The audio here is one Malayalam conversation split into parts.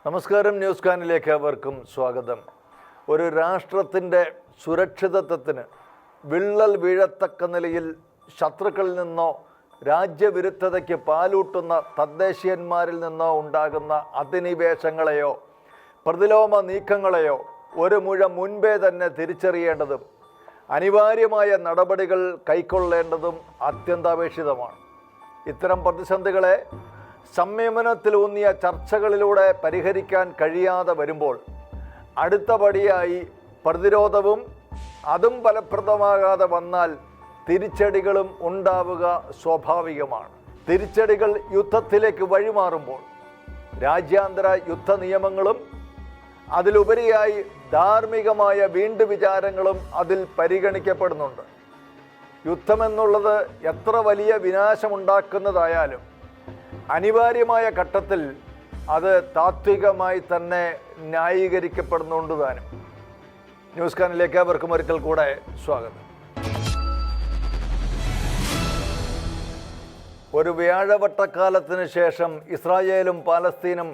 നമസ്കാരം. ന്യൂസ് കാനിലേക്ക് അവർക്കും സ്വാഗതം. ഒരു രാഷ്ട്രത്തിൻ്റെ സുരക്ഷിതത്വത്തിന് വിള്ളൽ വീഴത്തക്ക നിലയിൽ ശത്രുക്കളിൽ നിന്നോ രാജ്യവിരുദ്ധതയ്ക്ക് പാലൂട്ടുന്ന തദ്ദേശീയന്മാരിൽ നിന്നോ ഉണ്ടാകുന്ന അധിനിവേശങ്ങളെയോ പ്രതിലോമ നീക്കങ്ങളെയോ ഒരു മുഴ മുൻപേ തന്നെ തിരിച്ചറിയേണ്ടതും അനിവാര്യമായ നടപടികൾ കൈക്കൊള്ളേണ്ടതും അത്യന്താപേക്ഷിതമാണ്. ഇത്തരം പ്രതിസന്ധികളെ സംയമനത്തിലൂന്നിയ ചർച്ചകളിലൂടെ പരിഹരിക്കാൻ കഴിയാതെ വരുമ്പോൾ അടുത്ത പടിയായി പ്രതിരോധവും അതും ഫലപ്രദമാകാതെ വന്നാൽ തിരിച്ചടികളും ഉണ്ടാവുക സ്വാഭാവികമാണ്. തിരിച്ചടികൾ യുദ്ധത്തിലേക്ക് വഴിമാറുമ്പോൾ രാജ്യാന്തര യുദ്ധ നിയമങ്ങളും അതിലുപരിയായി ധാർമ്മികമായ വീണ്ടുവിചാരങ്ങളും അതിൽ പരിഗണിക്കപ്പെടുന്നുണ്ട്. യുദ്ധമെന്നുള്ളത് എത്ര വലിയ വിനാശമുണ്ടാക്കുന്നതായാലും അനിവാര്യമായ ഘട്ടത്തിൽ അത് താത്വികമായി തന്നെ ന്യായീകരിക്കപ്പെടുന്നുണ്ട് താനും. ന്യൂസ് കാനിലേക്ക് അവർക്കും ഒരിക്കൽ കൂടെ സ്വാഗതം. ഒരു വ്യാഴവട്ടക്കാലത്തിന് ശേഷം ഇസ്രായേലും പാലസ്തീനും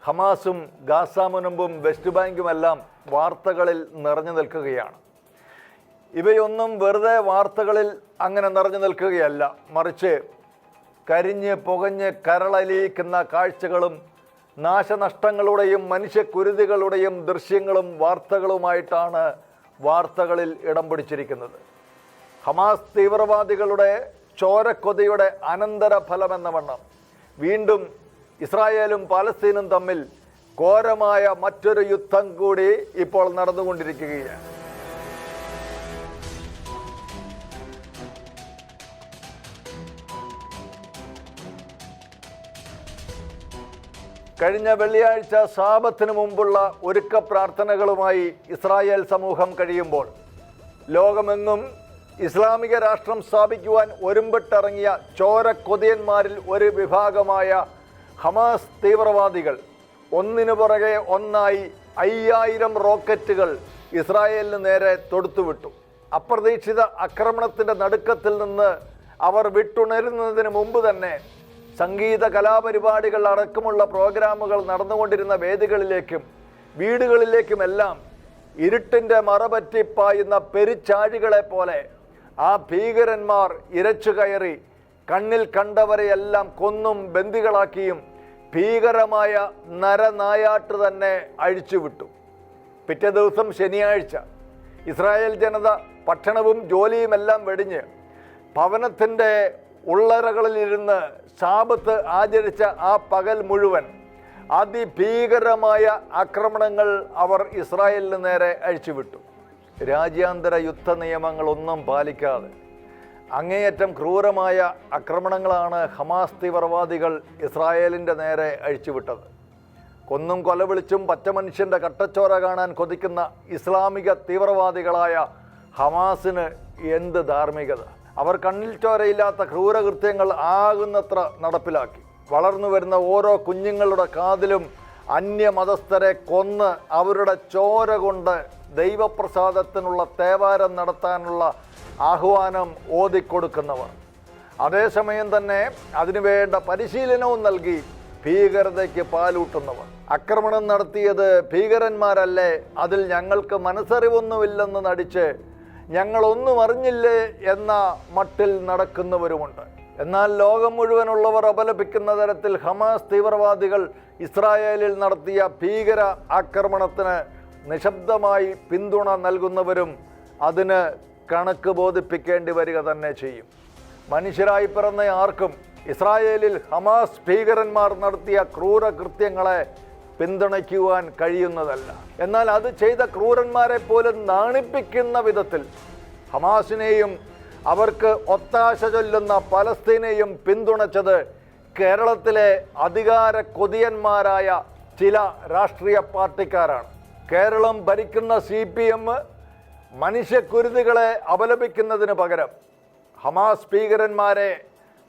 ഹമാസും ഗാസ മുനമ്പും വെസ്റ്റ് ബാങ്കുമെല്ലാം വാർത്തകളിൽ നിറഞ്ഞു നിൽക്കുകയാണ്. ഇവയൊന്നും വെറുതെ വാർത്തകളിൽ അങ്ങനെ നിറഞ്ഞു നിൽക്കുകയല്ല, മറിച്ച് കരിഞ്ഞ് പുകഞ്ഞ് കരളലിയിക്കുന്ന കാഴ്ചകളും നാശനഷ്ടങ്ങളുടെയും മനുഷ്യക്കുരുതികളുടെയും ദൃശ്യങ്ങളും വാർത്തകളുമായിട്ടാണ് വാർത്തകളിൽ ഇടം പിടിച്ചിരിക്കുന്നത്. ഹമാസ് തീവ്രവാദികളുടെ ചോരക്കൊതിയുടെ അനന്തരഫലമെന്ന വണ്ണം വീണ്ടും ഇസ്രായേലും പാലസ്തീനും തമ്മിൽ ഘോരമായ മറ്റൊരു യുദ്ധം കൂടി ഇപ്പോൾ നടന്നുകൊണ്ടിരിക്കുകയാണ്. കഴിഞ്ഞ വെള്ളിയാഴ്ച ശാബത്തിന് മുമ്പുള്ള ഒരുക്ക പ്രാർത്ഥനകളുമായി ഇസ്രായേൽ സമൂഹം കഴിയുമ്പോൾ ലോകമെങ്ങും ഇസ്ലാമിക രാഷ്ട്രം സ്ഥാപിക്കുവാൻ ഒരുമ്പിട്ടിറങ്ങിയ ചോരക്കൊതിയന്മാരിൽ ഒരു വിഭാഗമായ ഹമാസ് തീവ്രവാദികൾ ഒന്നിനു പുറകെ ഒന്നായി 5000 റോക്കറ്റുകൾ ഇസ്രായേലിന് നേരെ തൊടുത്തുവിട്ടു. അപ്രതീക്ഷിത ആക്രമണത്തിൻ്റെ നടുക്കത്തിൽ നിന്ന് അവർ വിട്ടുണരുന്നതിന് മുമ്പ് തന്നെ സംഗീത കലാപരിപാടികൾ അടക്കമുള്ള പ്രോഗ്രാമുകൾ നടന്നുകൊണ്ടിരുന്ന വേദികളിലേക്കും വീടുകളിലേക്കുമെല്ലാം ഇരുട്ടിൻ്റെ മറപറ്റിപ്പായുന്ന പെരിച്ചാഴികളെ പോലെ ആ ഭീകരന്മാർ ഇരച്ചു കയറി കണ്ണിൽ കണ്ടവരെയെല്ലാം കൊന്നും ബന്ദികളാക്കിയും ഭീകരമായ നരനായാട്ട് തന്നെ അഴിച്ചുവിട്ടു. പിറ്റേ ദിവസം ശനിയാഴ്ച ഇസ്രായേൽ ജനത ഭക്ഷണവും ജോലിയുമെല്ലാം വെടിഞ്ഞ് ഭവനത്തിൻ്റെ ഉള്ളറകളിലിരുന്ന് ശാബത്ത് ആചരിച്ച ആ പകൽ മുഴുവൻ അതിഭീകരമായ ആക്രമണങ്ങൾ അവർ ഇസ്രായേലിന് നേരെ അഴിച്ചുവിട്ടു. രാജ്യാന്തര യുദ്ധ നിയമങ്ങളൊന്നും പാലിക്കാതെ അങ്ങേയറ്റം ക്രൂരമായ ആക്രമണങ്ങളാണ് ഹമാസ് തീവ്രവാദികൾ ഇസ്രായേലിൻ്റെ നേരെ അഴിച്ചുവിട്ടത്. കൊന്നും കൊലവിളിച്ചും പച്ചമനുഷ്യൻ്റെ കട്ടച്ചോര കാണാൻ കൊതിക്കുന്ന ഇസ്ലാമിക തീവ്രവാദികളായ ഹമാസിന് എന്ത് ധാർമ്മികത! അവർ കണ്ണിൽ ചോരയില്ലാത്ത ക്രൂരകൃത്യങ്ങൾ ആകുന്നത്ര നടപ്പിലാക്കി. വളർന്നു വരുന്ന ഓരോ കുഞ്ഞുങ്ങളുടെ കാതിലും അന്യമതസ്ഥരെ കൊന്ന് അവരുടെ ചോര കൊണ്ട് ദൈവപ്രസാദത്തിനുള്ള തേവാരം നടത്താനുള്ള ആഹ്വാനം ഓതിക്കൊടുക്കുന്നവർ, അതേസമയം തന്നെ അതിനുവേണ്ട പരിശീലനവും നൽകി ഭീകരതയ്ക്ക് പാലൂട്ടുന്നവർ. ആക്രമണം നടത്തിയത് ഭീകരന്മാരല്ലേ, അതിൽ ഞങ്ങൾക്ക് മനസ്സറിവൊന്നുമില്ലെന്ന് നടിച്ച് ഞങ്ങളൊന്നും അറിഞ്ഞില്ലേ എന്ന മട്ടിൽ നടക്കുന്നവരുമുണ്ട്. എന്നാൽ ലോകം മുഴുവനുള്ളവർ അപലപിക്കുന്ന തരത്തിൽ ഹമാസ് തീവ്രവാദികൾ ഇസ്രായേലിൽ നടത്തിയ ഭീകര ആക്രമണത്തിന് നിശബ്ദമായി പിന്തുണ നൽകുന്നവരും അതിന് കണക്ക് ബോധിപ്പിക്കേണ്ടി വരിക തന്നെ ചെയ്യും. മനുഷ്യരായി പിറന്ന ആർക്കും ഇസ്രായേലിൽ ഹമാസ് ഭീകരന്മാർ നടത്തിയ ക്രൂരകൃത്യങ്ങളെ പിന്തുണയ്ക്കുവാൻ കഴിയുന്നതല്ല. എന്നാൽ അത് ചെയ്ത ക്രൂരന്മാരെ പോലും നാണിപ്പിക്കുന്ന വിധത്തിൽ ഹമാസിനെയും അവർക്ക് ഒത്താശ ചൊല്ലുന്ന പലസ്തീനെയും പിന്തുണച്ചത് കേരളത്തിലെ അധികാര കൊതിയന്മാരായ ചില രാഷ്ട്രീയ പാർട്ടിക്കാരാണ്. കേരളം ഭരിക്കുന്ന CPM മനുഷ്യക്കുരുതികളെ അപലപിക്കുന്നതിന് പകരം ഹമാസ് ഭീകരന്മാരെ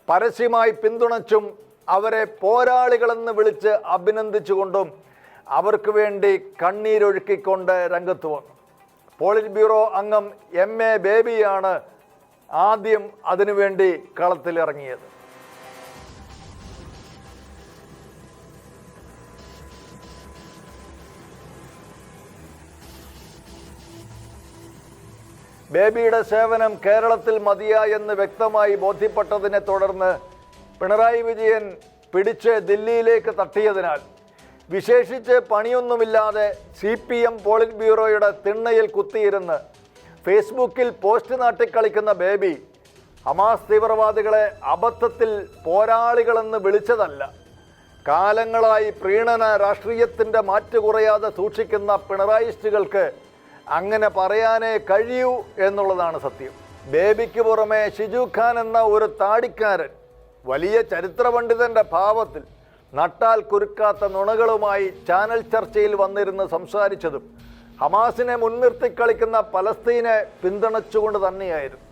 പരസ്യമായി പിന്തുണച്ചും അവരെ പോരാളികളെന്ന് വിളിച്ച് അഭിനന്ദിച്ചുകൊണ്ടും അവർക്ക് വേണ്ടി കണ്ണീരൊഴുക്കിക്കൊണ്ട് രംഗത്ത് വന്നു. പോളിറ്റ് ബ്യൂറോ അംഗം MA ബേബിയാണ് ആദ്യം അതിനുവേണ്ടി ബേബിയുടെ സേവനം കേരളത്തിൽ മതിയായെന്ന് വ്യക്തമായി ബോധ്യപ്പെട്ടതിനെ തുടർന്ന് പിണറായി വിജയൻ പിടിച്ച് ദില്ലിയിലേക്ക് തട്ടിയതിനാൽ വിശേഷിച്ച് പണിയൊന്നുമില്ലാതെ CPM പോളിറ്റ് ബ്യൂറോയുടെ തിണ്ണയിൽ കുത്തിയിരുന്ന് ഫേസ്ബുക്കിൽ പോസ്റ്റ് നാട്ടിക്കളിക്കുന്ന ബേബി ഹമാസ് തീവ്രവാദികളെ അബദ്ധത്തിൽ പോരാളികളെന്ന് വിളിച്ചതല്ല. കാലങ്ങളായി പ്രീണന രാഷ്ട്രീയത്തിൻ്റെ മാറ്റ് കുറയാതെ സൂക്ഷിക്കുന്ന പിണറായിസ്റ്റുകൾക്ക് അങ്ങനെ പറയാനേ കഴിയൂ എന്നുള്ളതാണ് സത്യം. ബേബിക്ക് പുറമെ ഷിജു ഖാൻ എന്ന ഒരു താടിക്കാരൻ വലിയ ചരിത്ര പണ്ഡിതൻ്റെ ഭാവത്തിൽ നട്ടാൽ കുരുക്കാത്ത നുണകളുമായി ചാനൽ ചർച്ചയിൽ വന്നിരുന്ന് സംസാരിച്ചതും ഹമാസിനെ മുൻനിർത്തി കളിക്കുന്ന പലസ്തീനെ പിന്തുണച്ചുകൊണ്ട് തന്നെയായിരുന്നു.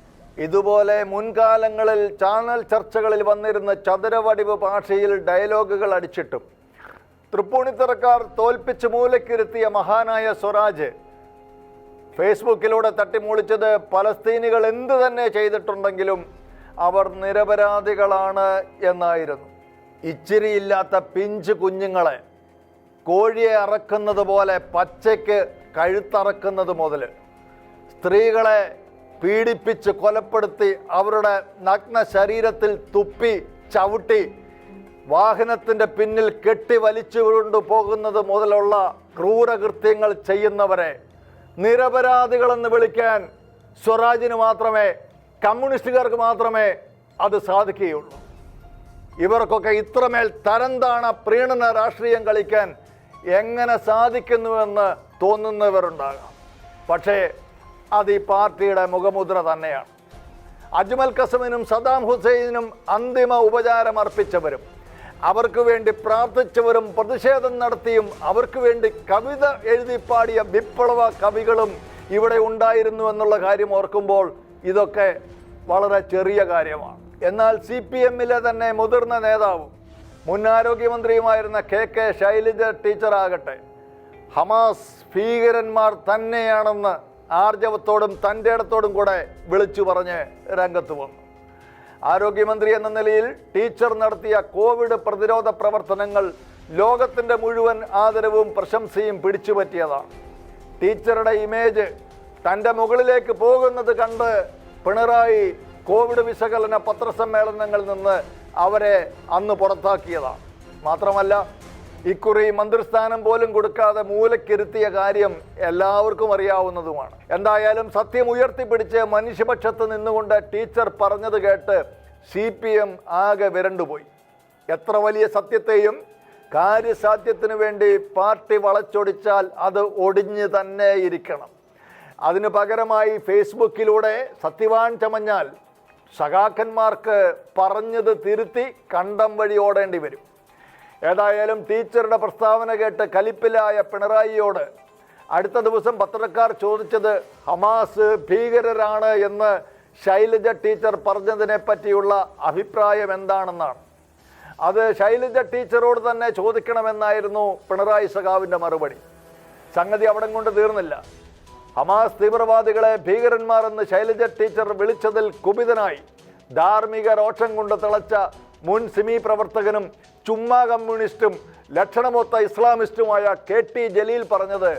ഇതുപോലെ മുൻകാലങ്ങളിൽ ചാനൽ ചർച്ചകളിൽ വന്നിരുന്ന ചതുരവടിവ് ഭാഷയിൽ ഡയലോഗുകൾ അടിച്ചിട്ടും തൃപ്പൂണിത്തറക്കാർ തോൽപ്പിച്ച് മൂലക്കിരുത്തിയ മഹാനായ സ്വരാജ് ഫേസ്ബുക്കിലൂടെ തട്ടിമൂളിച്ചത് പലസ്തീനികൾ എന്തു തന്നെ ചെയ്തിട്ടുണ്ടെങ്കിലും അവർ നിരപരാധികളാണ് എന്നായിരുന്നു. ഇച്ചിരിയില്ലാത്ത പിഞ്ച് കുഞ്ഞുങ്ങളെ കോഴിയെ അറക്കുന്നത് പോലെ പച്ചയ്ക്ക് കഴുത്തറക്കുന്നത് മുതൽ സ്ത്രീകളെ പീഡിപ്പിച്ച് കൊലപ്പെടുത്തി അവരുടെ നഗ്ന ശരീരത്തിൽ തുപ്പി ചവിട്ടി വാഹനത്തിൻ്റെ പിന്നിൽ കെട്ടി വലിച്ചുകൊണ്ടു പോകുന്നത് മുതലുള്ള ക്രൂരകൃത്യങ്ങൾ ചെയ്യുന്നവരെ നിരപരാധികളെന്ന് വിളിക്കാൻ സ്വരാജിന് മാത്രമേ, കമ്മ്യൂണിസ്റ്റുകാർക്ക് മാത്രമേ അത് സാധിക്കുകയുള്ളൂ. ഇവർക്കൊക്കെ ഇത്രമേൽ തരംതാണ പ്രീണന രാഷ്ട്രീയം കളിക്കാൻ എങ്ങനെ സാധിക്കുന്നുവെന്ന് തോന്നുന്നവരുണ്ടാകാം. പക്ഷേ അത് ഈ പാർട്ടിയുടെ മുഖമുദ്ര തന്നെയാണ്. അജ്മൽ കസമിനും സദാം ഹുസൈനും അന്തിമ ഉപചാരം അർപ്പിച്ചവരും അവർക്ക് വേണ്ടി പ്രാർത്ഥിച്ചവരും പ്രതിഷേധം നടത്തിയും അവർക്ക് വേണ്ടി കവിത എഴുതി പാടിയ വിപ്ലവ കവികളും ഇവിടെ ഉണ്ടായിരുന്നു എന്നുള്ള കാര്യം ഓർക്കുമ്പോൾ ഇതൊക്കെ വളരെ ചെറിയ കാര്യമാണ്. എന്നാൽ CPMലെ തന്നെ മുതിർന്ന നേതാവും മുൻ ആരോഗ്യമന്ത്രിയുമായിരുന്ന KK ശൈലജ ടീച്ചറാകട്ടെ ഹമാസ് ഭീകരന്മാർ തന്നെയാണെന്ന് ആർജവത്തോടും തൻ്റെ ഇടത്തോടും കൂടെ വിളിച്ചു പറഞ്ഞ് രംഗത്ത് വന്നു. ആരോഗ്യമന്ത്രി എന്ന നിലയിൽ ടീച്ചർ നടത്തിയ കോവിഡ് പ്രതിരോധ പ്രവർത്തനങ്ങൾ ലോകത്തിൻ്റെ മുഴുവൻ ആദരവും പ്രശംസയും പിടിച്ചുപറ്റിയതാണ്. ടീച്ചറുടെ ഇമേജ് തൻ്റെ മുകളിലേക്ക് പോകുന്നത് കണ്ട് പിണറായി കോവിഡ് വിശകലന പത്രസമ്മേളനങ്ങളിൽ നിന്ന് അവരെ അന്ന് പുറത്താക്കിയതാണ്. മാത്രമല്ല ഇക്കുറി മന്ത്രിസ്ഥാനം പോലും കൊടുക്കാതെ മൂലക്കിരുത്തിയ കാര്യം എല്ലാവർക്കും അറിയാവുന്നതുമാണ്. എന്തായാലും സത്യം ഉയർത്തിപ്പിടിച്ച് മനുഷ്യപക്ഷത്ത് നിന്നുകൊണ്ട് ടീച്ചർ പറഞ്ഞത് കേട്ട് CPM ആകെ വിരണ്ടുപോയി. എത്ര വലിയ സത്യത്തെയും കാര്യസാധ്യത്തിനു വേണ്ടി പാർട്ടി വളച്ചൊടിച്ചാൽ അത് ഒടിഞ്ഞ് തന്നെ ഇരിക്കണം. അതിനു പകരമായി ഫേസ്ബുക്കിലൂടെ സത്യവാൻ ചമഞ്ഞാൽ സഖാക്കന്മാർക്ക് പറഞ്ഞത് തിരുത്തി കണ്ടം വഴി ഓടേണ്ടി വരും. ഏതായാലും ടീച്ചറുടെ പ്രസ്താവന കേട്ട് കലിപ്പിലായ പിണറായിയോട് അടുത്ത ദിവസം പത്രക്കാർ ചോദിച്ചത് ഹമാസ് ഭീകരരാണ് എന്ന് ശൈലജ ടീച്ചർ പറഞ്ഞതിനെ പറ്റിയുള്ള അഭിപ്രായം എന്താണെന്നാണ്. അത് ശൈലജ ടീച്ചറോട് തന്നെ ചോദിക്കണമെന്നായിരുന്നു പിണറായി സഖാവിൻ്റെ മറുപടി. സംഗതി അവിടം കൊണ്ട് തീർന്നില്ല. ഹമാസ് തീവ്രവാദികളെ ഭീകരന്മാരെന്ന് ശൈലജ ടീച്ചർ വിളിച്ചതിൽ കുപിതനായി ധാർമ്മിക രോഷം കൊണ്ട് തിളച്ച മുൻ സിമി പ്രവർത്തകനും ചുമ്മാ കമ്മ്യൂണിസ്റ്റും ലക്ഷണമൊത്ത ഇസ്ലാമിസ്റ്റുമായ KT ജലീൽ പറഞ്ഞത്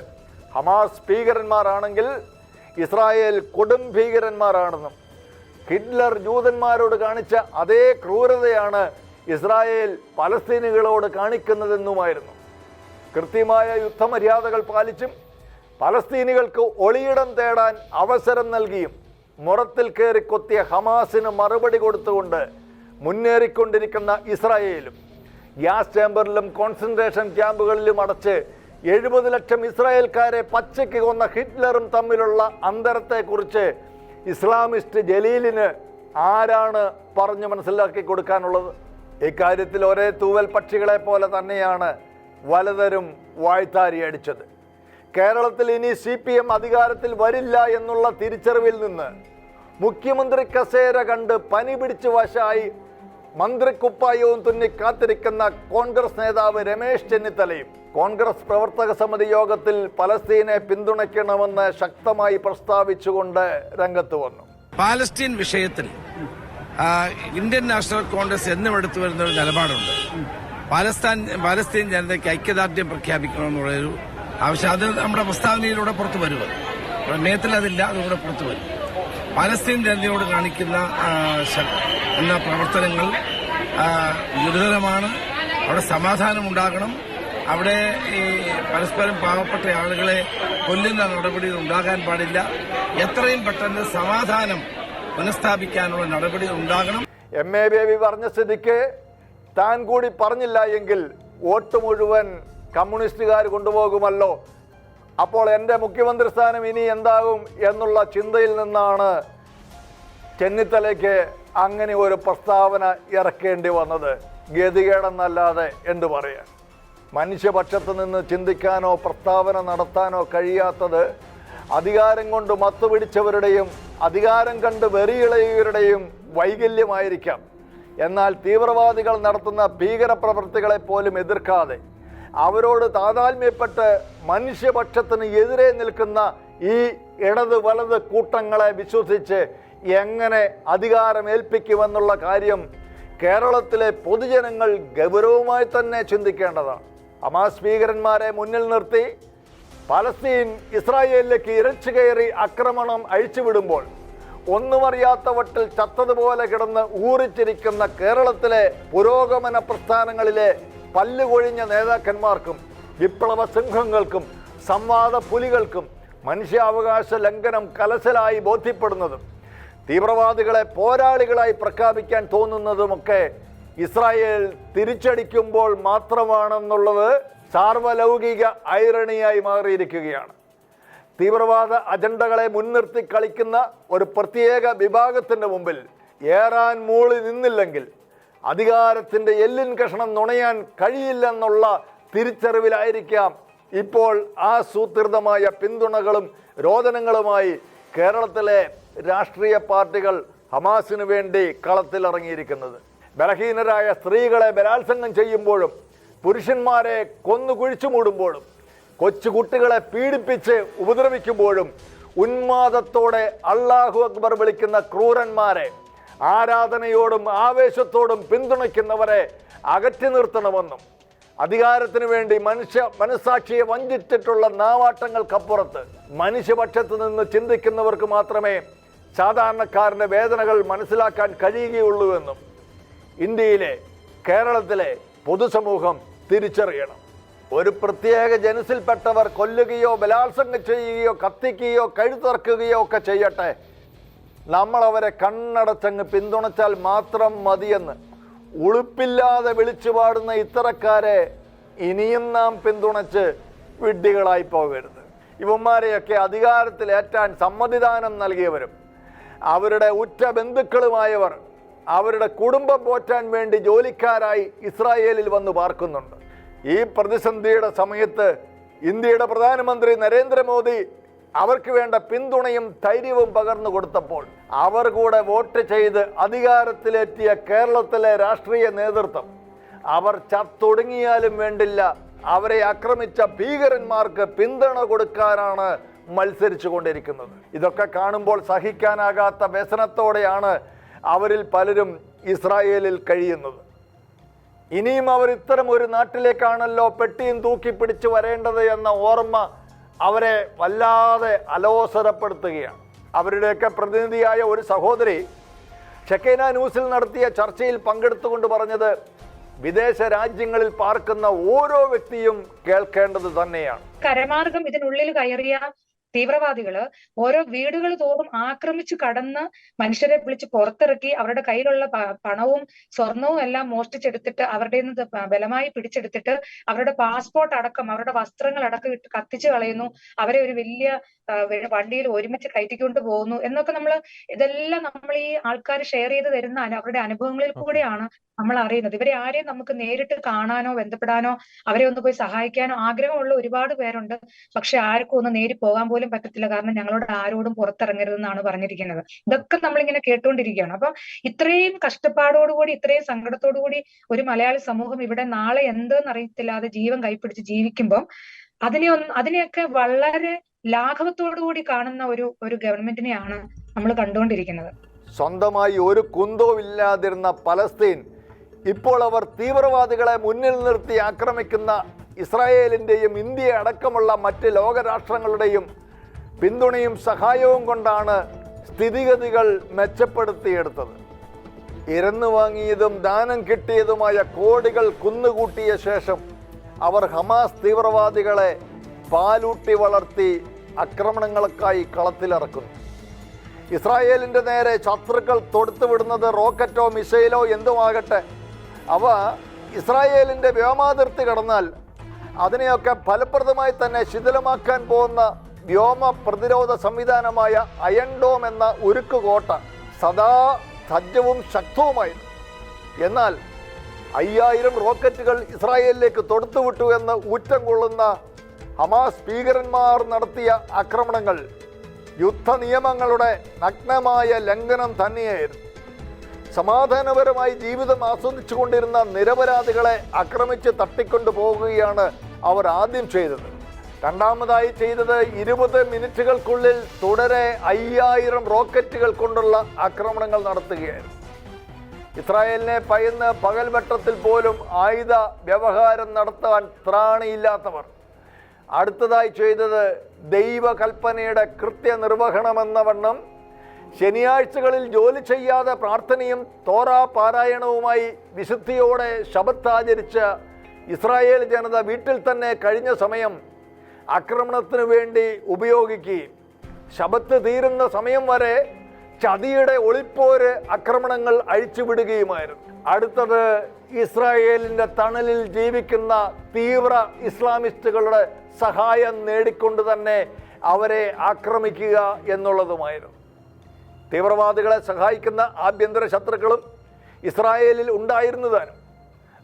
ഹമാസ് ഭീകരന്മാരാണെങ്കിൽ ഇസ്രായേൽ കൊടും ഭീകരന്മാരാണെന്നും ഹിറ്റ്ലർ ജൂതന്മാരോട് കാണിച്ച അതേ ക്രൂരതയാണ് ഇസ്രായേൽ പലസ്തീനികളോട് കാണിക്കുന്നതെന്നുമായിരുന്നു. കൃത്യമായ യുദ്ധമര്യാദകൾ പാലിച്ചും പലസ്തീനികൾക്ക് ഒളിയിടം തേടാൻ അവസരം നൽകിയും മുറത്തിൽ കയറി കൊത്തിയ ഹമാസിന് മറുപടി കൊടുത്തുകൊണ്ട് മുന്നേറിക്കൊണ്ടിരിക്കുന്ന ഇസ്രായേലും ഗ്യാസ് ചേമ്പറിലും കോൺസെൻട്രേഷൻ ക്യാമ്പുകളിലും അടച്ച് 70 ലക്ഷം ഇസ്രായേൽക്കാരെ പച്ചയ്ക്ക് കൊന്ന ഹിറ്റ്ലറും തമ്മിലുള്ള അന്തരത്തെക്കുറിച്ച് ഇസ്ലാമിസ്റ്റ് ജലീലിന് ആരാണ് പറഞ്ഞു മനസ്സിലാക്കി കൊടുക്കാനുള്ളത്? ഇക്കാര്യത്തിൽ ഒരേ തൂവൽ പക്ഷികളെ പോലെ തന്നെയാണ് വലതരും വായ്ത്താരി അടിച്ചത്. കേരളത്തിൽ ഇനി CPM അധികാരത്തിൽ വരില്ല എന്നുള്ള തിരിച്ചറിവിൽ നിന്ന് മുഖ്യമന്ത്രി കസേര കണ്ട് പനി പിടിച്ച് വശായി മന്ത്രിക്കുപ്പായവും തുന്നി കാത്തിരിക്കുന്ന കോൺഗ്രസ് നേതാവ് രമേശ് ചെന്നിത്തലയും കോൺഗ്രസ് പ്രവർത്തക സമിതി യോഗത്തിൽ പലസ്തീനെ പിന്തുണയ്ക്കണമെന്ന് ശക്തമായി പ്രസ്താവിച്ചുകൊണ്ട് രംഗത്ത് വന്നു. പാലസ്തീൻ വിഷയത്തിൽ ഇന്ത്യൻ നാഷണൽ കോൺഗ്രസ് എന്നും എടുത്തു വരുന്ന ഒരു നിലപാടുണ്ട്. പാലസ്തീൻ ജനതയ്ക്ക് ഐക്യദാർഢ്യം പ്രഖ്യാപിക്കണമെന്നുള്ളൊരു ആവശ്യം അത് നമ്മുടെ പ്രസ്താവനയിലൂടെ പുറത്തു വരുന്നത്. പ്രമേയത്തിൽ അതില്ല, അതുകൂടെ പുറത്തു വരും. പലസ്തീൻ ജനതയോട് കാണിക്കുന്ന പ്രവർത്തനങ്ങൾ ഗുരുതരമാണ്. അവിടെ സമാധാനം ഉണ്ടാകണം. അവിടെ ഈ പരസ്പരം പാവപ്പെട്ട ആളുകളെ കൊല്ലുന്ന നടപടി ഉണ്ടാകാൻ പാടില്ല. എത്രയും പെട്ടെന്ന് സമാധാനം പുനഃസ്ഥാപിക്കാനുള്ള നടപടി ഉണ്ടാകണം. MA ബേബി പറഞ്ഞ സ്ഥിതിക്ക് താൻ കൂടി പറഞ്ഞില്ല എങ്കിൽ വോട്ട് മുഴുവൻ കമ്മ്യൂണിസ്റ്റുകാർ കൊണ്ടുപോകുമല്ലോ. അപ്പോൾ എൻ്റെ മുഖ്യമന്ത്രി സ്ഥാനം ഇനി എന്താകും എന്നുള്ള ചിന്തയിൽ നിന്നാണ് ചെന്നിത്തലയ്ക്ക് അങ്ങനെ ഒരു പ്രസ്താവന ഇറക്കേണ്ടി വന്നത്. ഗതികേടെന്നല്ലാതെ എന്തു പറയാൻ. മനുഷ്യപക്ഷത്ത് നിന്ന് ചിന്തിക്കാനോ പ്രസ്താവന നടത്താനോ കഴിയാത്തത് അധികാരം കൊണ്ട് മത്തുപിടിച്ചവരുടെയും അധികാരം കണ്ട് വെറിയിളയുകയുടെയും വൈകല്യമായിരിക്കാം. എന്നാൽ തീവ്രവാദികൾ നടത്തുന്ന ഭീകരപ്രവൃത്തികളെ പോലും എതിർക്കാതെ അവരോട് താതാത്മ്യപ്പെട്ട് മനുഷ്യപക്ഷത്തിന് എതിരെ നിൽക്കുന്ന ഈ ഇടത് വലത് കൂട്ടങ്ങളെ വിശ്വസിച്ച് എങ്ങനെ അധികാരമേൽപ്പിക്കുമെന്നുള്ള കാര്യം കേരളത്തിലെ പൊതുജനങ്ങൾ ഗൗരവമായി തന്നെ ചിന്തിക്കേണ്ടതാണ്. ഹമാസ് ഭീകരന്മാരെ മുന്നിൽ നിർത്തി പലസ്തീൻ ഇസ്രായേലിലേക്ക് ഇരച്ചു കയറി ആക്രമണം അഴിച്ചുവിടുമ്പോൾ ഒന്നുമറിയാത്ത വട്ടിൽ ചത്തതുപോലെ കിടന്ന് ഊറിച്ചിരിക്കുന്ന കേരളത്തിലെ പുരോഗമന പ്രസ്ഥാനങ്ങളിലെ പല്ലുകൊഴിഞ്ഞ നേതാക്കന്മാർക്കും വിപ്ലവ സിംഹങ്ങൾക്കും സംവാദ പുലികൾക്കും മനുഷ്യാവകാശ ലംഘനം കലശലായി ബോധ്യപ്പെടുന്നതും തീവ്രവാദികളെ പോരാളികളായി പ്രഖ്യാപിക്കാൻ തോന്നുന്നതുമൊക്കെ ഇസ്രായേൽ തിരിച്ചടിക്കുമ്പോൾ മാത്രമാണെന്നുള്ളത് സാർവലൗകിക ഐറണിയായി മാറിയിരിക്കുകയാണ്. തീവ്രവാദ അജണ്ടകളെ മുൻനിർത്തി കളിക്കുന്ന ഒരു പ്രത്യേക വിഭാഗത്തിൻ്റെ മുമ്പിൽ ഏറാൻ മൂളി നിന്നില്ലെങ്കിൽ അധികാരത്തിൻ്റെ എല്ലിൻ കഷണം നുണയാൻ കഴിയില്ലെന്നുള്ള തിരിച്ചറിവിലായിരിക്കാം ഇപ്പോൾ ആസൂത്രിതമായ പിന്തുണകളും രോദനങ്ങളുമായി കേരളത്തിലെ രാഷ്ട്രീയ പാർട്ടികൾ ഹമാസിന് വേണ്ടി കളത്തിലിറങ്ങിയിരിക്കുന്നത്. ബലഹീനരായ സ്ത്രീകളെ ബലാത്സംഗം ചെയ്യുമ്പോഴും പുരുഷന്മാരെ കൊന്നു കുഴിച്ചു മൂടുമ്പോഴും കൊച്ചുകുട്ടികളെ പീഡിപ്പിച്ച് ഉപദ്രവിക്കുമ്പോഴും ഉന്മാദത്തോടെ അല്ലാഹു അക്ബർ വിളിക്കുന്ന ക്രൂരന്മാരെ ആരാധനയോടും ആവേശത്തോടും പിന്തുണയ്ക്കുന്നവരെ അകറ്റി നിർത്തണമെന്നും അധികാരത്തിന് വേണ്ടി മനസ്സാക്ഷിയെ വഞ്ചിച്ചിട്ടുള്ള നാവാട്ടങ്ങൾക്കപ്പുറത്ത് മനുഷ്യപക്ഷത്ത് നിന്ന് ചിന്തിക്കുന്നവർക്ക് മാത്രമേ സാധാരണക്കാരൻ്റെ വേദനകൾ മനസ്സിലാക്കാൻ കഴിയുകയുള്ളൂവെന്നും ഇന്ത്യയിലെ കേരളത്തിലെ പൊതുസമൂഹം തിരിച്ചറിയണം. ഒരു പ്രത്യേക ജനസിൽപ്പെട്ടവർ കൊല്ലുകയോ ബലാത്സംഗം ചെയ്യുകയോ കത്തിക്കുകയോ കഴുത്തറക്കുകയോ ഒക്കെ ചെയ്യട്ടെ, നമ്മളവരെ കണ്ണടച്ചങ്ങ് പിന്തുണച്ചാൽ മാത്രം മതിയെന്ന് ഉളുപ്പില്ലാതെ വിളിച്ചു പാടുന്ന ഇത്തരക്കാരെ ഇനിയും നാം പിന്തുണച്ച് വിഡ്ഢികളായി പോകരുത്. ഇവന്മാരെയൊക്കെ അധികാരത്തിലേറ്റാൻ സമ്മതിദാനം നൽകിയവരും അവരുടെ ഉറ്റ ബന്ധുക്കളുമായവർ അവരുടെ കുടുംബം പോറ്റാൻ വേണ്ടി ജോലിക്കാരായി ഇസ്രായേലിൽ വന്ന് പാർക്കുന്നുണ്ട്. ഈ പ്രതിസന്ധിയുടെ സമയത്ത് ഇന്ത്യയുടെ പ്രധാനമന്ത്രി നരേന്ദ്രമോദി അവർക്ക് വേണ്ട പിന്തുണയും ധൈര്യവും പകർന്നു കൊടുത്തപ്പോൾ അവർ കൂടെ വോട്ട് ചെയ്ത് അധികാരത്തിലെത്തിയ കേരളത്തിലെ രാഷ്ട്രീയ നേതൃത്വം അവർ ചത്തൊടുങ്ങിയാലും വേണ്ടില്ല അവരെ ആക്രമിച്ച ഭീകരന്മാർക്ക് പിന്തുണ കൊടുക്കാനാണ് മത്സരിച്ചു കൊണ്ടിരിക്കുന്നത്. ഇതൊക്കെ കാണുമ്പോൾ സഹിക്കാനാകാത്ത വ്യസനത്തോടെയാണ് അവരിൽ പലരും ഇസ്രായേലിൽ കഴിയുന്നത്. ഇനിയും അവർ ഇത്തരം ഒരു നാട്ടിലേക്കാണല്ലോ പെട്ടിയും തൂക്കി പിടിച്ചു വരേണ്ടത് എന്ന ഓർമ്മ അവരെ വല്ലാതെ അലോസരപ്പെടുത്തുകയാണ്. അവരുടെയൊക്കെ പ്രതിനിധിയായ ഒരു സഹോദരി ഷെക്കൈന ന്യൂസിൽ നടത്തിയ ചർച്ചയിൽ പങ്കെടുത്തുകൊണ്ട് പറഞ്ഞത് വിദേശ രാജ്യങ്ങളിൽ പാർക്കുന്ന ഓരോ വ്യക്തിയും കേൾക്കേണ്ടത് തന്നെയാണ്. കരമാർഗം ഇതിനുള്ളിൽ കയറിയ തീവ്രവാദികള് ഓരോ വീടുകൾ തോറും ആക്രമിച്ചു കടന്ന് മനുഷ്യരെ വിളിച്ച് പുറത്തിറക്കി അവരുടെ കയ്യിലുള്ള പണവും സ്വർണവും എല്ലാം മോഷ്ടിച്ചെടുത്തിട്ട് അവരുടെ നിന്ന് ബലമായി പിടിച്ചെടുത്തിട്ട് അവരുടെ പാസ്പോർട്ട് അടക്കം അവരുടെ വസ്ത്രങ്ങൾ അടക്കം ഇട്ട് കത്തിച്ചു കളയുന്നു. അവരെ ഒരു വലിയ വണ്ടിയിൽ ഒരുമിച്ച് കയറ്റിക്കൊണ്ട് പോകുന്നു എന്നൊക്കെ ഇതെല്ലാം നമ്മൾ ഈ ആൾക്കാർ ഷെയർ ചെയ്ത് തരുന്ന അവരുടെ അനുഭവങ്ങളിൽ കൂടെയാണ് നമ്മൾ അറിയുന്നത്. ഇവരെ ആരെയും നമുക്ക് നേരിട്ട് കാണാനോ ബന്ധപ്പെടാനോ അവരെ ഒന്ന് പോയി സഹായിക്കാനോ ആഗ്രഹമുള്ള ഒരുപാട് പേരുണ്ട്. പക്ഷെ ആർക്കും ഒന്ന് നേരി പോകാൻ പോലും പറ്റത്തില്ല. കാരണം ഞങ്ങളോട് ആരോടും പുറത്തിറങ്ങരുതെന്നാണ് പറഞ്ഞിരിക്കുന്നത്. ഇതൊക്കെ നമ്മളിങ്ങനെ കേട്ടുകൊണ്ടിരിക്കുകയാണ്. അപ്പൊ ഇത്രയും കഷ്ടപ്പാടോടുകൂടി ഇത്രയും സങ്കടത്തോടുകൂടി ഒരു മലയാളി സമൂഹം ഇവിടെ നാളെ എന്തെന്ന് അറിയത്തില്ലാതെ ജീവൻ കൈപ്പിടിച്ച് ജീവിക്കുമ്പോൾ അതിനെയൊക്കെ വളരെ ലാഘവത്തോടുകൂടി കാണുന്ന ഒരു ഗവൺമെന്റിനെയാണ് നമ്മൾ കണ്ടുകൊണ്ടിരിക്കുന്നത്. സ്വന്തമായി ഒരു കുന്തവും ഇല്ലാതിരുന്ന പലസ്തീൻ ഇപ്പോൾ അവർ തീവ്രവാദികളെ മുന്നിൽ നിർത്തി ആക്രമിക്കുന്ന ഇസ്രായേലിൻ്റെയും ഇന്ത്യ അടക്കമുള്ള മറ്റ് ലോകരാഷ്ട്രങ്ങളുടെയും പിന്തുണയും സഹായവും കൊണ്ടാണ് സ്ഥിതിഗതികൾ മെച്ചപ്പെടുത്തിയെടുത്തത്. ഇരന്നു വാങ്ങിയതും ദാനം കിട്ടിയതുമായ കോടികൾ കുന്നുകൂട്ടിയ ശേഷം അവർ ഹമാസ് തീവ്രവാദികളെ പാലൂട്ടി വളർത്തി ആക്രമണങ്ങൾക്കായി കളത്തിലിറക്കുന്നു. ഇസ്രായേലിൻ്റെ നേരെ ശത്രുക്കൾ തൊടുത്തുവിടുന്നത് റോക്കറ്റോ മിസൈലോ എന്തുമാകട്ടെ, അവ ഇസ്രായേലിൻ്റെ വ്യോമാതിർത്തി കടന്നാൽ അതിനെയൊക്കെ ഫലപ്രദമായി തന്നെ ശിഥിലമാക്കാൻ പോകുന്ന വ്യോമ പ്രതിരോധ സംവിധാനമായ അയൺ ഡോം എന്ന ഉരുക്കുകോട്ട സദാ സജ്ജവും ശക്തവുമായിരുന്നു. എന്നാൽ 5000 റോക്കറ്റുകൾ ഇസ്രായേലിലേക്ക് തൊടുത്തുവിട്ടു എന്ന് ഊറ്റം കൊള്ളുന്ന ഹമാസ് ഭീകരന്മാർ നടത്തിയ ആക്രമണങ്ങൾ യുദ്ധ നിയമങ്ങളുടെ നഗ്നമായ ലംഘനം തന്നെയായിരുന്നു. സമാധാനപരമായി ജീവിതം ആസ്വദിച്ചു കൊണ്ടിരുന്ന നിരപരാധികളെ ആക്രമിച്ച് തട്ടിക്കൊണ്ടു പോകുകയാണ് അവർ ആദ്യം ചെയ്തത്. രണ്ടാമതായി ചെയ്തത് 20 മിനിറ്റുകൾക്കുള്ളിൽ തുടരെ 5000 റോക്കറ്റുകൾ കൊണ്ടുള്ള ആക്രമണങ്ങൾ നടത്തുകയായിരുന്നു. ഇസ്രായേലിനെ ഭയന്ന് പകൽവെട്ടത്തിൽ പോലും ആയുധ വ്യവഹാരം നടത്താൻ ത്രാണിയില്ലാത്തവർ അടുത്തതായി ചെയ്തത് ദൈവകൽപ്പനയുടെ കൃത്യനിർവഹണമെന്ന വണ്ണം ശനിയാഴ്ചകളിൽ ജോലി ചെയ്യാതെ പ്രാർത്ഥനയും തോറാ പാരായണവുമായി വിശുദ്ധിയോടെ ശബത്ത് ആചരിച്ച ഇസ്രായേൽ ജനത വീട്ടിൽ തന്നെ കഴിഞ്ഞ സമയം ആക്രമണത്തിന് വേണ്ടി ഉപയോഗിക്കുകയും ശബത്ത് തീരുന്ന സമയം വരെ ചതിയുടെ ഒളിപ്പോര് ആക്രമണങ്ങൾ അഴിച്ചുവിടുകയുമായിരുന്നു. അടുത്തത് ഇസ്രായേലിൻ്റെ തണലിൽ ജീവിക്കുന്ന തീവ്ര ഇസ്ലാമിസ്റ്റുകളുടെ സഹായം നേടിക്കൊണ്ട് തന്നെ അവരെ ആക്രമിക്കുക എന്നുള്ളതുമായിരുന്നു. തീവ്രവാദികളെ സഹായിക്കുന്ന ആഭ്യന്തര ശത്രുക്കളും ഇസ്രായേലിൽ ഉണ്ടായിരുന്നതാനും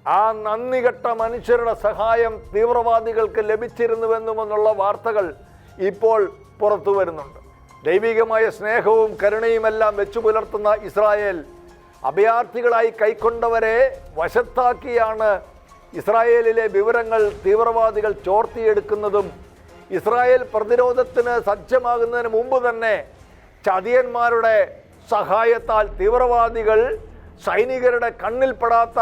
ആ നന്ദികെട്ട മനുഷ്യരുടെ സഹായം തീവ്രവാദികൾക്ക് ലഭിച്ചിരുന്നുവെന്നുമെന്നുള്ള വാർത്തകൾ ഇപ്പോൾ പുറത്തു വരുന്നുണ്ട്. ദൈവികമായ സ്നേഹവും കരുണയുമെല്ലാം വെച്ചു പുലർത്തുന്ന ഇസ്രായേൽ അഭയാർത്ഥികളായി കൈക്കൊണ്ടവരെ വശത്താക്കിയാണ് ഇസ്രായേലിലെ വിവരങ്ങൾ തീവ്രവാദികൾ ചോർത്തിയെടുക്കുന്നതും ഇസ്രായേൽ പ്രതിരോധത്തിന് സജ്ജമാകുന്നതിന് മുമ്പ് തന്നെ ചതിയന്മാരുടെ സഹായത്താൽ തീവ്രവാദികൾ സൈനികരുടെ കണ്ണിൽപ്പെടാത്ത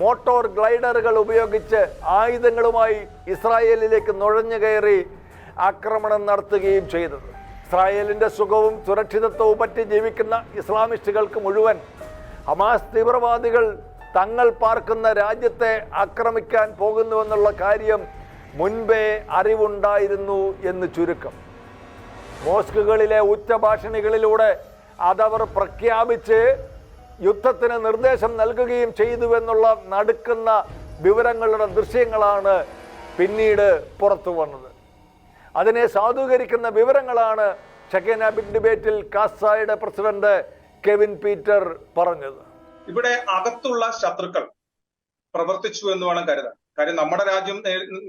മോട്ടോർ ഗ്ലൈഡറുകൾ ഉപയോഗിച്ച് ആയുധങ്ങളുമായി ഇസ്രായേലിലേക്ക് നുഴഞ്ഞു കയറി ആക്രമണം നടത്തുകയും ചെയ്തത്. ഇസ്രായേലിൻ്റെ സുഖവും സുരക്ഷിതത്വവും പറ്റി ജീവിക്കുന്ന ഇസ്ലാമിസ്റ്റുകൾക്ക് മുഴുവൻ ഹമാസ് തീവ്രവാദികൾ തങ്ങൾ പാർക്കുന്ന രാജ്യത്തെ ആക്രമിക്കാൻ പോകുന്നുവെന്നുള്ള കാര്യം മുൻപേ അറിവുണ്ടായിരുന്നു എന്ന് ചുരുക്കം. മോസ്കുകളിലെ ഉച്ചഭാഷണികളിലൂടെ അതവർ പ്രഖ്യാപിച്ച് യുദ്ധത്തിന് നിർദ്ദേശം നൽകുകയും ചെയ്തുവെന്നുള്ള നടുക്കുന്ന വിവരങ്ങളുടെ ദൃശ്യങ്ങളാണ് പിന്നീട് പുറത്തു വന്നത്. അതിനെ സാധൂകരിക്കുന്ന വിവരങ്ങളാണ് ഷെക്കേന ബിഗ് ഡിബേറ്റിൽ കാസായുടെ പ്രസിഡന്റ് കെവിൻ പീറ്റർ പറഞ്ഞത്. ഇവിടെ അകത്തുള്ള ശത്രുക്കൾ പ്രവർത്തിച്ചു എന്ന് വേണം കരുതാൻ. കാര്യം നമ്മുടെ രാജ്യം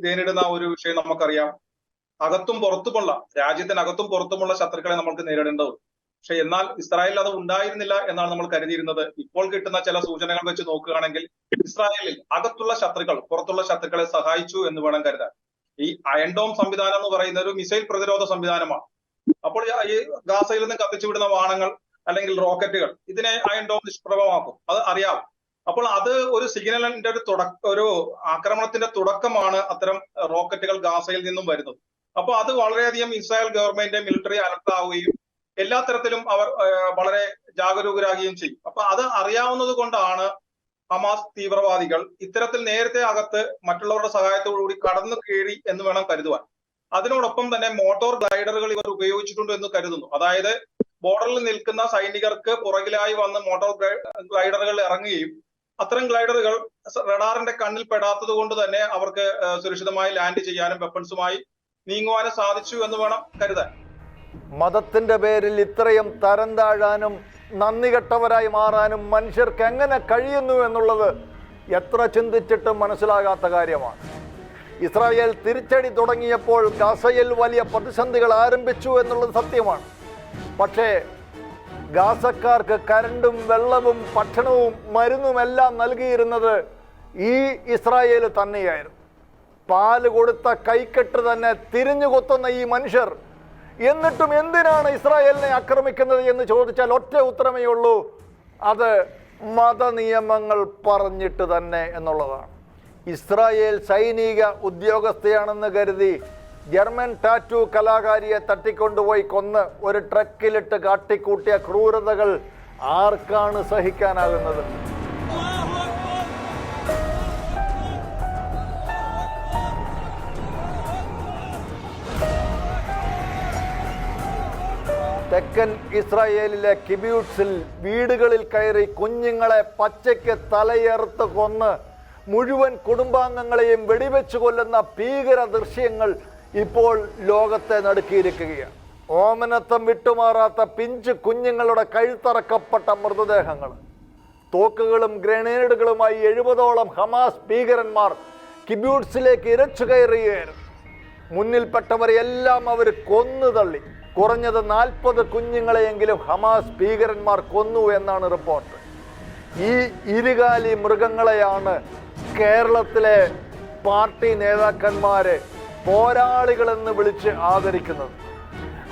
നേരിടുന്ന ഒരു വിഷയം നമുക്കറിയാം. അകത്തും പുറത്തുമുള്ള രാജ്യത്തിനകത്തും പുറത്തുമുള്ള ശത്രുക്കളെ നമ്മൾക്ക് നേരിടേണ്ടതുണ്ട്. പക്ഷെ എന്നാൽ ഇസ്രായേലിൽ അത് ഉണ്ടായിരുന്നില്ല എന്നാണ് നമ്മൾ കരുതിയിരുന്നത്. ഇപ്പോൾ കിട്ടുന്ന ചില സൂചനകൾ വെച്ച് നോക്കുകയാണെങ്കിൽ ഇസ്രായേലിൽ അകത്തുള്ള ശത്രുക്കൾ പുറത്തുള്ള ശത്രുക്കളെ സഹായിച്ചു എന്ന് വേണം കരുതാൻ. ഈ അയൺ ഡോം സംവിധാനം എന്ന് പറയുന്ന ഒരു മിസൈൽ പ്രതിരോധ സംവിധാനമാണ്. അപ്പോൾ ഈ ഗാസയിൽ നിന്ന് കത്തിച്ചുവിടുന്ന വാണങ്ങൾ അല്ലെങ്കിൽ റോക്കറ്റുകൾ ഇതിനെ അയൺ ഡോം നിഷ്പ്രഭമാക്കും, അത് അറിയാം. അപ്പോൾ അത് ഒരു സിഗ്നലിന്റെ ഒരു ആക്രമണത്തിന്റെ തുടക്കമാണ് അത്തരം റോക്കറ്റുകൾ ഗാസയിൽ നിന്നും വരുന്നത്. അപ്പോൾ അത് വളരെയധികം ഇസ്രായേൽ ഗവൺമെന്റ് മിലിറ്ററി അലർട്ട് ആവുകയും എല്ലാ തരത്തിലും അവർ വളരെ ജാഗരൂകരാകുകയും ചെയ്യും. അപ്പൊ അത് അറിയാവുന്നത് കൊണ്ടാണ് ഹമാസ് തീവ്രവാദികൾ ഇത്തരത്തിൽ നേരത്തെ അകത്ത് മറ്റുള്ളവരുടെ സഹായത്തോടുകൂടി കടന്നു കയറി എന്ന് വേണം കരുതുവാൻ. അതിനോടൊപ്പം തന്നെ മോട്ടോർ ഗ്ലൈഡറുകൾ ഇവർ ഉപയോഗിച്ചിട്ടുണ്ട് എന്ന് കരുതുന്നു. അതായത് ബോർഡറിൽ നിൽക്കുന്ന സൈനികർക്ക് പുറകിലായി വന്ന് മോട്ടോർ ഗ്ലൈഡറുകൾ ഇറങ്ങുകയും അത്തരം ഗ്ലൈഡറുകൾ റഡാറിന്റെ കണ്ണിൽ പെടാത്തത് കൊണ്ട് തന്നെ അവർക്ക് സുരക്ഷിതമായി ലാൻഡ് ചെയ്യാനും വെപ്പൺസുമായി നീങ്ങുവാനും സാധിച്ചു എന്ന് വേണം കരുതാൻ. മതത്തിന്റെ പേരിൽ ഇത്രയും തരം താഴാനും നന്ദി കെട്ടവരായി മാറാനും മനുഷ്യർക്ക് എങ്ങനെ കഴിയുന്നു എന്നുള്ളത് എത്ര ചിന്തിച്ചിട്ടും മനസ്സിലാകാത്ത കാര്യമാണ്. ഇസ്രായേൽ തിരിച്ചടി തുടങ്ങിയപ്പോൾ ഗാസയിൽ വലിയ പ്രതിസന്ധികൾ ആരംഭിച്ചു എന്നുള്ളത് സത്യമാണ്. പക്ഷേ ഗാസക്കാർക്ക് കരണ്ടും വെള്ളവും ഭക്ഷണവും മരുന്നുമെല്ലാം നൽകിയിരുന്നത് ഈ ഇസ്രായേൽ തന്നെയായിരുന്നു. പാല് കൊടുത്ത കൈക്കെട്ട് തന്നെ തിരിഞ്ഞു കൊത്തുന്ന ഈ മനുഷ്യർ എന്നിട്ടും എന്തിനാണ് ഇസ്രായേലിനെ ആക്രമിക്കുന്നത് എന്ന് ചോദിച്ചാൽ ഒറ്റ ഉത്തരമേ ഉള്ളൂ, അത് മതനിയമങ്ങൾ പറഞ്ഞിട്ട് തന്നെ എന്നുള്ളതാണ്. ഇസ്രായേൽ സൈനിക ഉദ്യോഗസ്ഥയാണെന്ന് കരുതി ജർമ്മൻ ടാറ്റു കലാകാരിയെ തട്ടിക്കൊണ്ടുപോയി കൊന്ന് ഒരു ട്രക്കിലിട്ട് കാട്ടിക്കൂട്ടിയ ക്രൂരതകൾ ആർക്കാണ് സഹിക്കാനാകുന്നത്? തെക്കൻ ഇസ്രായേലിലെ കിബ്യൂട്സിൽ വീടുകളിൽ കയറി കുഞ്ഞുങ്ങളെ പച്ചയ്ക്ക് തലയറുത്ത് കൊന്ന് മുഴുവൻ കുടുംബാംഗങ്ങളെയും വെടിവെച്ച് കൊല്ലുന്ന ഭീകര ദൃശ്യങ്ങൾ ഇപ്പോൾ ലോകത്തെ നടുക്കിയിരിക്കുകയാണ്. ഓമനത്വം വിട്ടുമാറാത്ത പിഞ്ച് കുഞ്ഞുങ്ങളുടെ കഴുത്തറക്കപ്പെട്ട മൃതദേഹങ്ങൾ, തോക്കുകളും ഗ്രനേഡുകളുമായി 70ഓളം ഹമാസ് ഭീകരന്മാർ കിബ്യൂട്സിലേക്ക് ഇരച്ചു കയറുകയായിരുന്നു. മുന്നിൽപ്പെട്ടവരെല്ലാം അവർ കൊന്നു തള്ളി. കുറഞ്ഞത് 40 കുഞ്ഞുങ്ങളെയെങ്കിലും ഹമാസ് ഭീകരന്മാർ കൊന്നു എന്നാണ് റിപ്പോർട്ട്. ഈ ഇരുകാലി മൃഗങ്ങളെയാണ് കേരളത്തിലെ പാർട്ടി നേതാക്കന്മാര് പോരാളികളെന്ന് വിളിച്ച് ആദരിക്കുന്നത്.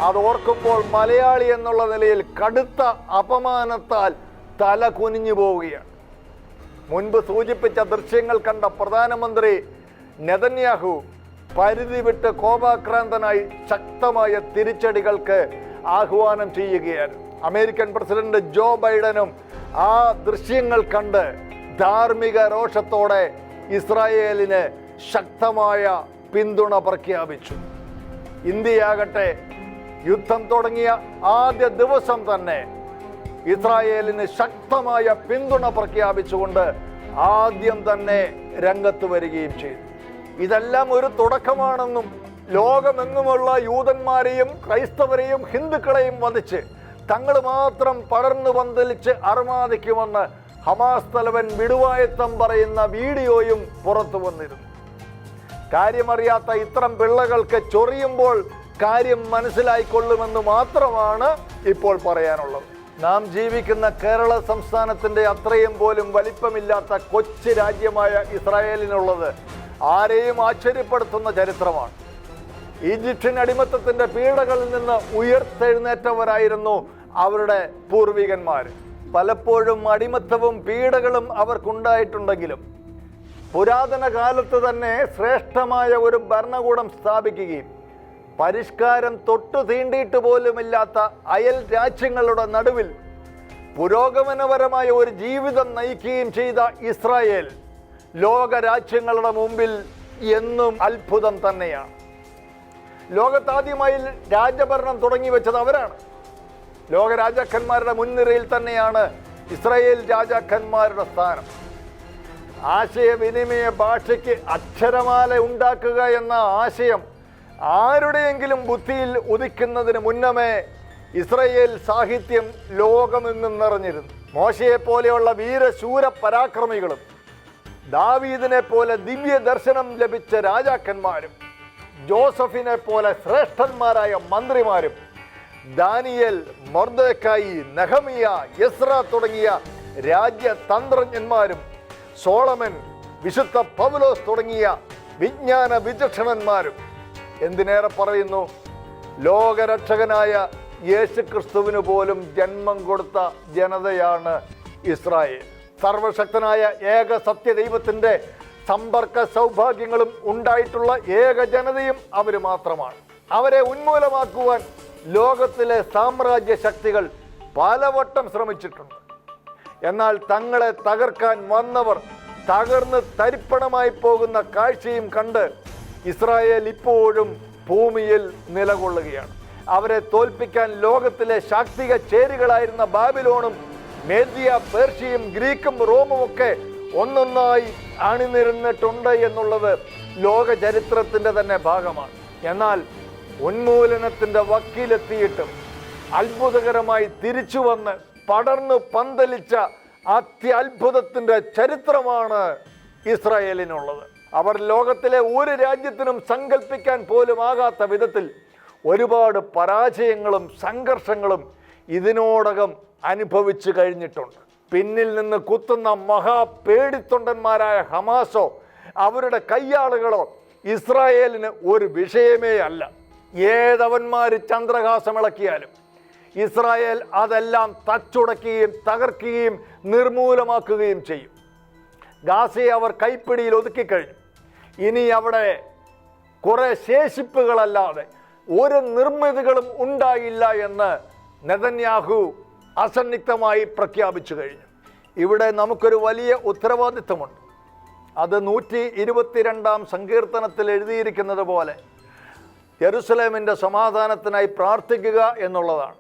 അതോർക്കുമ്പോൾ മലയാളി എന്നുള്ള നിലയിൽ കടുത്ത അപമാനത്താൽ തല കുനിഞ്ഞു പോവുകയാണ്. മുൻപ് സൂചിപ്പിച്ച ദൃശ്യങ്ങൾ കണ്ട പ്രധാനമന്ത്രി നെതന്യാഹു പരിധി വിട്ട് കോപാക്രാന്തനായി ശക്തമായ തിരിച്ചടികൾക്ക് ആഹ്വാനം ചെയ്യുകയാണ്. അമേരിക്കൻ പ്രസിഡന്റ് ജോ ബൈഡനും ആ ദൃശ്യങ്ങൾ കണ്ട് ധാർമ്മിക രോഷത്തോടെ ഇസ്രായേലിന് ശക്തമായ പിന്തുണ പ്രഖ്യാപിച്ചു. ഇന്ത്യയാകട്ടെ യുദ്ധം തുടങ്ങിയ ആദ്യ ദിവസം തന്നെ ഇസ്രായേലിന് ശക്തമായ പിന്തുണ പ്രഖ്യാപിച്ചുകൊണ്ട് ആദ്യം തന്നെ രംഗത്ത് വരികയും ചെയ്തു. ഇതെല്ലാം ഒരു തുടക്കമാണെന്നും ലോകമെങ്ങുമുള്ള യൂതന്മാരെയും ക്രൈസ്തവരെയും ഹിന്ദുക്കളെയും വധിച്ച് തങ്ങൾ മാത്രം പടർന്നു പന്തലിച്ച് അർമാദിക്കുമെന്ന് ഹമാസ് തലവൻ വിടുവായത്തം പറയുന്ന വീഡിയോയും പുറത്തു വന്നിരുന്നു. കാര്യമറിയാത്ത ഇത്തരം പിള്ളകൾക്ക് ചൊറിയുമ്പോൾ കാര്യം മനസ്സിലായിക്കൊള്ളുമെന്ന് മാത്രമാണ് ഇപ്പോൾ പറയാനുള്ളത്. നാം ജീവിക്കുന്ന കേരള സംസ്ഥാനത്തിൻ്റെ അത്രയും പോലും വലിപ്പമില്ലാത്ത കൊച്ചു രാജ്യമായ ഇസ്രായേലിനുള്ളത് ആരെയും ആശ്ചര്യപ്പെടുത്തുന്ന ചരിത്രമാണ്. ഈജിപ്ഷ്യൻ അടിമത്തത്തിൻ്റെ പീഡകളിൽ നിന്ന് ഉയർത്തെഴുന്നേറ്റവരായിരുന്നു അവരുടെ പൂർവികന്മാർ. പലപ്പോഴും അടിമത്തവും പീഡകളും അവർക്കുണ്ടായിട്ടുണ്ടെങ്കിലും പുരാതന കാലത്ത് തന്നെ ശ്രേഷ്ഠമായ ഒരു ഭരണകൂടം സ്ഥാപിക്കുകയും പരിഷ്കാരം തൊട്ടു തീണ്ടിയിട്ട് പോലുമില്ലാത്ത അയൽ രാജ്യങ്ങളുടെ നടുവിൽ പുരോഗമനപരമായ ഒരു ജീവിതം നയിക്കുകയും ചെയ്ത ഇസ്രായേൽ ലോക രാജ്യങ്ങളുടെ മുമ്പിൽ എന്നും അത്ഭുതം തന്നെയാണ്. ലോകത്താദ്യമായി രാജഭരണം തുടങ്ങി വെച്ചത് അവരാണ്. ലോക രാജാക്കന്മാരുടെ മുൻനിരയിൽ തന്നെയാണ് ഇസ്രായേൽ രാജാക്കന്മാരുടെ സ്ഥാനം. ആശയവിനിമയ ഭാഷയ്ക്ക് അക്ഷരമാല ഉണ്ടാക്കുക എന്ന ആശയം ആരുടെയെങ്കിലും ബുദ്ധിയിൽ ഉദിക്കുന്നതിന് മുന്നമേ ഇസ്രായേൽ സാഹിത്യം ലോകമെങ്ങും നിറഞ്ഞിരുന്നു. മോശയെ പോലെയുള്ള വീരശൂര പരാക്രമികളും ദാവീദിനെ പോലെ ദിവ്യ ദർശനം ലഭിച്ച രാജാക്കന്മാരും ജോസഫിനെ പോലെ ശ്രേഷ്ഠന്മാരായ മന്ത്രിമാരും ദാനിയേൽ, മൊർദെഖായി, നെഹമിയ, എസ്ര തുടങ്ങിയ രാജ്യതന്ത്രജ്ഞന്മാരും സോളമൻ, വിശുദ്ധ പൗലോസ് തുടങ്ങിയ വിജ്ഞാന വിചക്ഷണന്മാരും എന്തിനേറെ പറയുന്നു, ലോകരക്ഷകനായ യേശുക്രിസ്തുവിന് പോലും ജന്മം കൊടുത്ത ജനതയാണ് ഇസ്രായേൽ. സർവശക്തനായ ഏക സത്യദൈവത്തിൻ്റെ സമ്പർക്ക സൗഭാഗ്യങ്ങളും ഉണ്ടായിട്ടുള്ള ഏക ജനതയും അവർ മാത്രമാണ്. അവരെ ഉന്മൂലമാക്കുവാൻ ലോകത്തിലെ സാമ്രാജ്യ ശക്തികൾ പലവട്ടം ശ്രമിച്ചിട്ടുണ്ട്. എന്നാൽ തങ്ങളെ തകർക്കാൻ വന്നവർ തകർന്ന് തരിപ്പണമായി പോകുന്ന കാഴ്ചയും കണ്ട് ഇസ്രായേൽ ഇപ്പോഴും ഭൂമിയിൽ നിലകൊള്ളുകയാണ്. അവരെ തോൽപ്പിക്കാൻ ലോകത്തിലെ ശാക്തിക ചേരികളായിരുന്ന ബാബിലോണും മേദ്യ, പേർഷ്യയും ഗ്രീക്കും റോമും ഒക്കെ ഒന്നൊന്നായി അണിനിരന്നിട്ടുണ്ട് എന്നുള്ളത് ലോക ചരിത്രത്തിൻ്റെ തന്നെ ഭാഗമാണ്. എന്നാൽ ഉന്മൂലനത്തിൻ്റെ വക്കീലെത്തിയിട്ടും അത്ഭുതകരമായി തിരിച്ചു വന്ന് പടർന്നു പന്തലിച്ച അത്യത്ഭുതത്തിൻ്റെ ചരിത്രമാണ് ഇസ്രായേലിനുള്ളത്. അവർ ലോകത്തിലെ ഒരു രാജ്യത്തിനും സങ്കല്പിക്കാൻ പോലും ആകാത്ത വിധത്തിൽ ഒരുപാട് പരാജയങ്ങളും സംഘർഷങ്ങളും ഇതിനോടകം അനുഭവിച്ചു കഴിഞ്ഞിട്ടുണ്ട്. പിന്നിൽ നിന്ന് കുത്തുന്ന മഹാപേടിത്തൊണ്ടന്മാരായ ഹമാസോ അവരുടെ കയ്യാളുകളോ ഇസ്രായേലിന് ഒരു വിഷയമേ അല്ല. ഏതവന്മാർ ചന്ദ്രഹാസമിളക്കിയാലും ഇസ്രായേൽ അതെല്ലാം തച്ചുടക്കുകയും തകർക്കുകയും നിർമൂലമാക്കുകയും ചെയ്യും. ഗാസയെ അവർ കൈപ്പിടിയിൽ ഒതുക്കിക്കഴിഞ്ഞു. ഇനി അവിടെ കുറെ ശേഷിപ്പുകളല്ലാതെ ഒരു നിർമ്മിതികളും ഉണ്ടായില്ല എന്ന് നെതന്യാഹു അസന്നിഗ്ധമായി പ്രഖ്യാപിച്ചു കഴിഞ്ഞു. ഇവിടെ നമുക്കൊരു വലിയ ഉത്തരവാദിത്വമുണ്ട്. അത് 122 സങ്കീർത്തനത്തിൽ എഴുതിയിരിക്കുന്നത് പോലെ യെരുസലേമിൻ്റെ സമാധാനത്തിനായി പ്രാർത്ഥിക്കുക എന്നുള്ളതാണ്.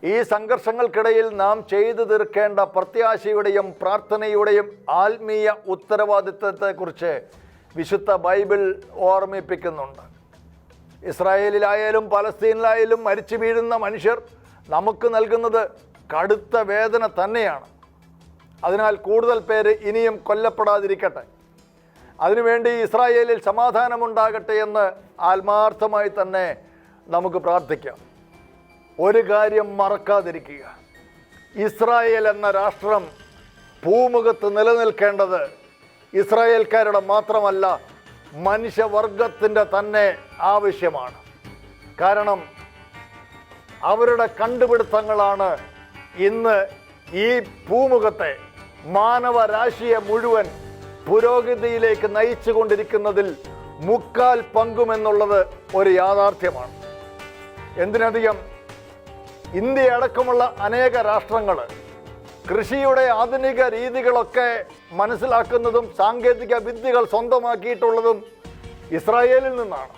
ഈ സംഘർഷങ്ങൾക്കിടയിൽ നാം ചെയ്തു തീർക്കേണ്ട പ്രത്യാശയുടെയും പ്രാർത്ഥനയുടെയും ആത്മീയ ഉത്തരവാദിത്വത്തെക്കുറിച്ച് വിശുദ്ധ ബൈബിൾ ഓർമ്മിപ്പിക്കുന്നുണ്ട്. ഇസ്രായേലിലായാലും പലസ്തീനിലായാലും മരിച്ചു വീഴുന്ന മനുഷ്യർ നമുക്ക് നൽകുന്നത് കടുത്ത വേദന തന്നെയാണ്. അതിനാൽ കൂടുതൽ പേര് ഇനിയും കൊല്ലപ്പെടാതിരിക്കട്ടെ. അതിനുവേണ്ടി ഇസ്രായേലിൽ സമാധാനമുണ്ടാകട്ടെ എന്ന് ആത്മാർത്ഥമായി തന്നെ നമുക്ക് പ്രാർത്ഥിക്കാം. ഒരു കാര്യം മറക്കാതിരിക്കുക, ഇസ്രായേൽ എന്ന രാഷ്ട്രം ഭൂമുഖത്ത് നിലനിൽക്കേണ്ടത് ഇസ്രായേൽക്കാരുടെ മാത്രമല്ല, മനുഷ്യവർഗത്തിൻ്റെ തന്നെ ആവശ്യമാണ്. കാരണം അവരുടെ കണ്ടുപിടുത്തങ്ങളാണ് ഇന്ന് ഈ ഭൂമുഖത്തെ മാനവരാശിയെ മുഴുവൻ പുരോഗതിയിലേക്ക് നയിച്ചു കൊണ്ടിരിക്കുന്നതിൽ മുക്കാൽ പങ്കുമെന്നുള്ളത് ഒരു യാഥാർത്ഥ്യമാണ്. എന്തിനധികം ഇന്ത്യ അടക്കമുള്ള അനേക രാഷ്ട്രങ്ങൾ കൃഷിയുടെ ആധുനിക രീതികളൊക്കെ മനസ്സിലാക്കുന്നതും സാങ്കേതിക വിദ്യകൾ സ്വന്തമാക്കിയിട്ടുള്ളതും ഇസ്രായേലിൽ നിന്നാണ്.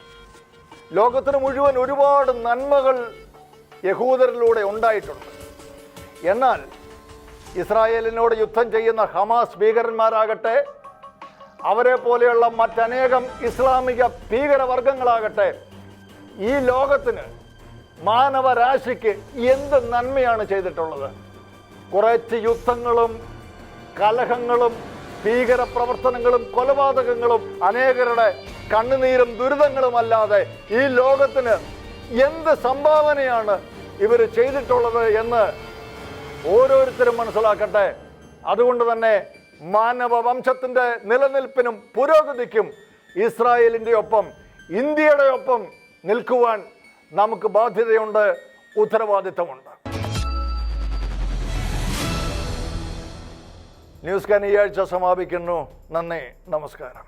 ലോകത്തിന് മുഴുവൻ ഒരുപാട് നന്മകൾ യഹൂദരിലൂടെ ഉണ്ടായിട്ടുണ്ട്. എന്നാൽ ഇസ്രായേലിനോട് യുദ്ധം ചെയ്യുന്ന ഹമാസ് ഭീകരന്മാരാകട്ടെ, അവരെ പോലെയുള്ള മറ്റനേകം ഇസ്ലാമിക ഭീകരവർഗങ്ങളാകട്ടെ, ഈ ലോകത്തിന് മാനവരാശിക്ക് എന്ത് നന്മയാണ് ചെയ്തിട്ടുള്ളത്? കുറച്ച് യുദ്ധങ്ങളും കലഹങ്ങളും ഭീകര പ്രവർത്തനങ്ങളും കൊലപാതകങ്ങളും അനേകരുടെ കണ്ണുനീരും ദുരിതങ്ങളുമല്ലാതെ ഈ ലോകത്തിന് എന്ത് സംഭാവനയാണ് ഇവർ ചെയ്തിട്ടുള്ളത് എന്ന് ഓരോരുത്തരും മനസ്സിലാക്കട്ടെ. അതുകൊണ്ട് തന്നെ മാനവ വംശത്തിൻ്റെ നിലനിൽപ്പിനും പുരോഗതിക്കും ഇസ്രായേലിൻ്റെ ഒപ്പം ഇന്ത്യയുടെ ഒപ്പം നിൽക്കുവാൻ നമുക്ക് ബാധ്യതയുണ്ട്, ഉത്തരവാദിത്തമുണ്ട്. ന്യൂസ് കാൻ ഈ ആഴ്ച സമാപിക്കുന്നു. നന്ദി, നമസ്കാരം.